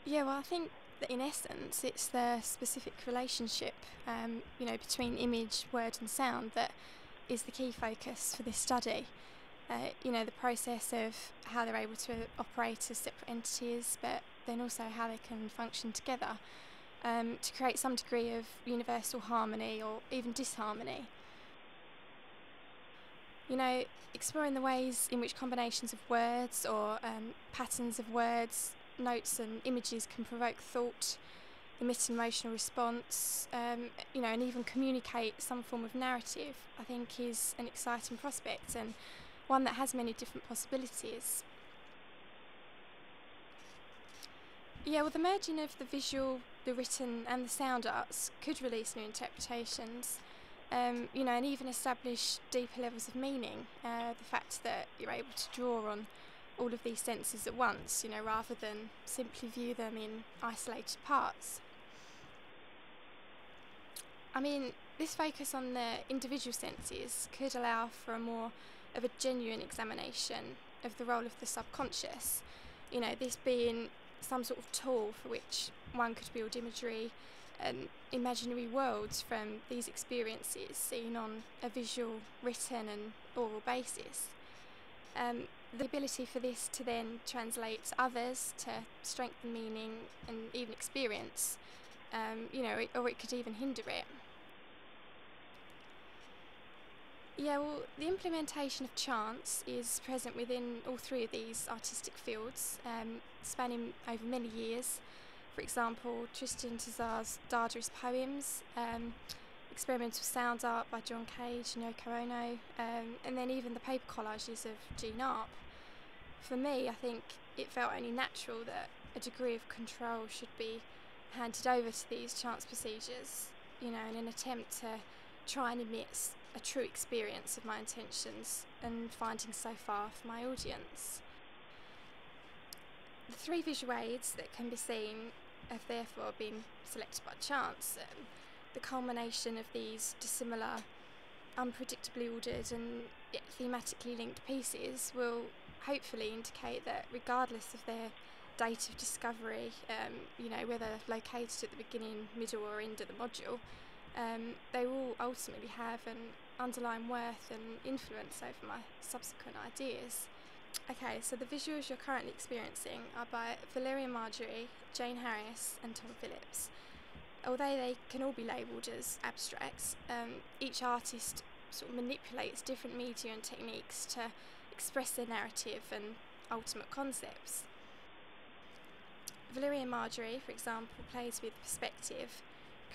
Yeah, well, I think that in essence it's the specific relationship, between image, word and sound that is the key focus for this study. The process of how they're able to operate as separate entities, but then also how they can function together to create some degree of universal harmony or even disharmony. Exploring the ways in which combinations of words or patterns of words, notes and images can provoke thought, emit an emotional response, and even communicate some form of narrative, I think is an exciting prospect and one that has many different possibilities. Yeah, well, the merging of the visual, the written and the sound arts could release new interpretations, and even establish deeper levels of meaning. The fact that you're able to draw on all of these senses at once, rather than simply view them in isolated parts. This focus on the individual senses could allow for a more of a genuine examination of the role of the subconscious, this being some sort of tool for which one could build imagery and imaginary worlds from these experiences seen on a visual, written and oral basis. The ability for this to then translate to others, to strengthen meaning and even experience, or it could even hinder it. Yeah, well, the implementation of chance is present within all three of these artistic fields, spanning over many years. For example, Tristan Tzar's Dadaist poems, experimental sound art by John Cage and Yoko Ono, and then even the paper collages of Jean Arp. For me, I think it felt only natural that a degree of control should be handed over to these chance procedures, in an attempt to try and emit a true experience of my intentions and findings so far for my audience. The three visual aids that can be seen have therefore been selected by chance. The culmination of these dissimilar, unpredictably ordered and yet thematically linked pieces will hopefully indicate that regardless of their date of discovery, whether located at the beginning, middle or end of the module, they will ultimately have an underlying worth and influence over my subsequent ideas. Okay, so the visuals you're currently experiencing are by Valerian Marguery, Jane Harris and Tom Phillips. Although they can all be labelled as abstracts, each artist sort of manipulates different media and techniques to express their narrative and ultimate concepts. Valerian Marguery, for example, plays with perspective,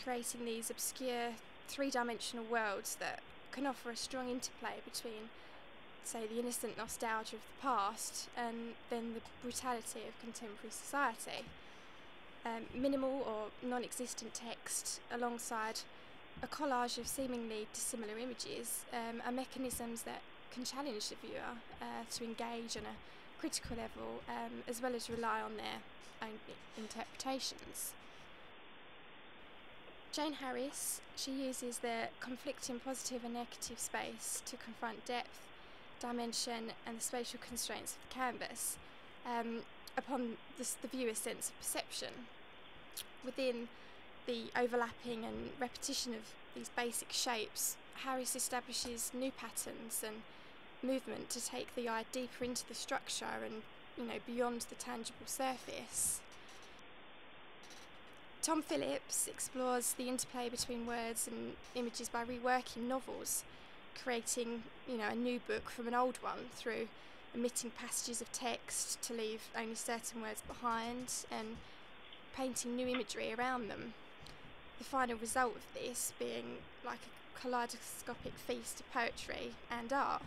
creating these obscure three-dimensional worlds that can offer a strong interplay between, say, the innocent nostalgia of the past and then the brutality of contemporary society. Minimal or non-existent text alongside a collage of seemingly dissimilar images are mechanisms that can challenge the viewer to engage on a critical level, as well as rely on their own interpretations. Jane Harris, she uses the conflicting positive and negative space to confront depth, dimension and the spatial constraints of the canvas upon the viewer's sense of perception. Within the overlapping and repetition of these basic shapes, Harris establishes new patterns and movement to take the eye deeper into the structure and, beyond the tangible surface. Tom Phillips explores the interplay between words and images by reworking novels, creating, a new book from an old one through omitting passages of text to leave only certain words behind and painting new imagery around them. The final result of this being like a kaleidoscopic feast of poetry and art.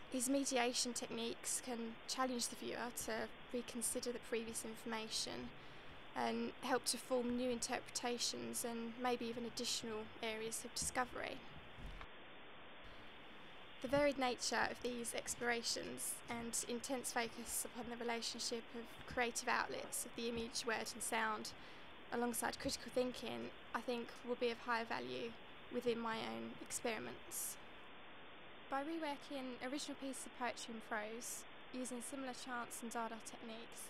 His mediation techniques can challenge the viewer to reconsider the previous information and help to form new interpretations and maybe even additional areas of discovery. The varied nature of these explorations and intense focus upon the relationship of creative outlets of the image, word and sound alongside critical thinking, I think will be of high value within my own experiments. By reworking original pieces of poetry and prose, using similar chants and Dada techniques,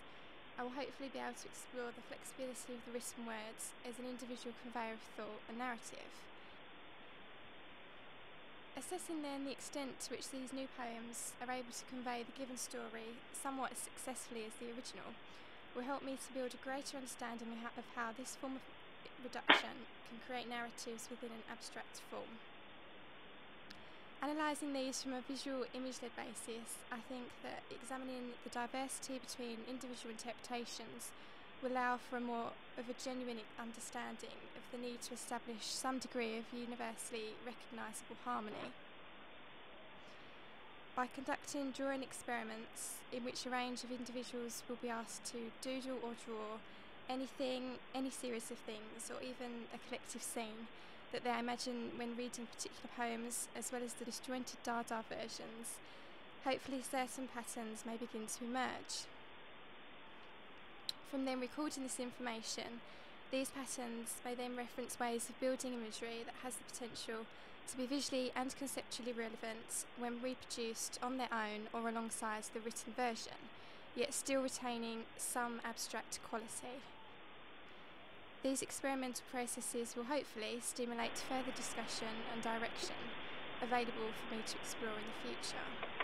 I will hopefully be able to explore the flexibility of the written words as an individual conveyor of thought and narrative. Assessing then the extent to which these new poems are able to convey the given story somewhat as successfully as the original will help me to build a greater understanding of how this form of reduction can create narratives within an abstract form. Analysing these from a visual image-led basis, I think that examining the diversity between individual interpretations will allow for more of a genuine understanding of the need to establish some degree of universally recognisable harmony. By conducting drawing experiments in which a range of individuals will be asked to doodle or draw anything, any series of things, or even a collective scene that they imagine when reading particular poems, as well as the disjointed Dada versions, hopefully certain patterns may begin to emerge. From then recording this information, these patterns may then reference ways of building imagery that has the potential to be visually and conceptually relevant when reproduced on their own or alongside the written version, yet still retaining some abstract quality. These experimental processes will hopefully stimulate further discussion and direction available for me to explore in the future.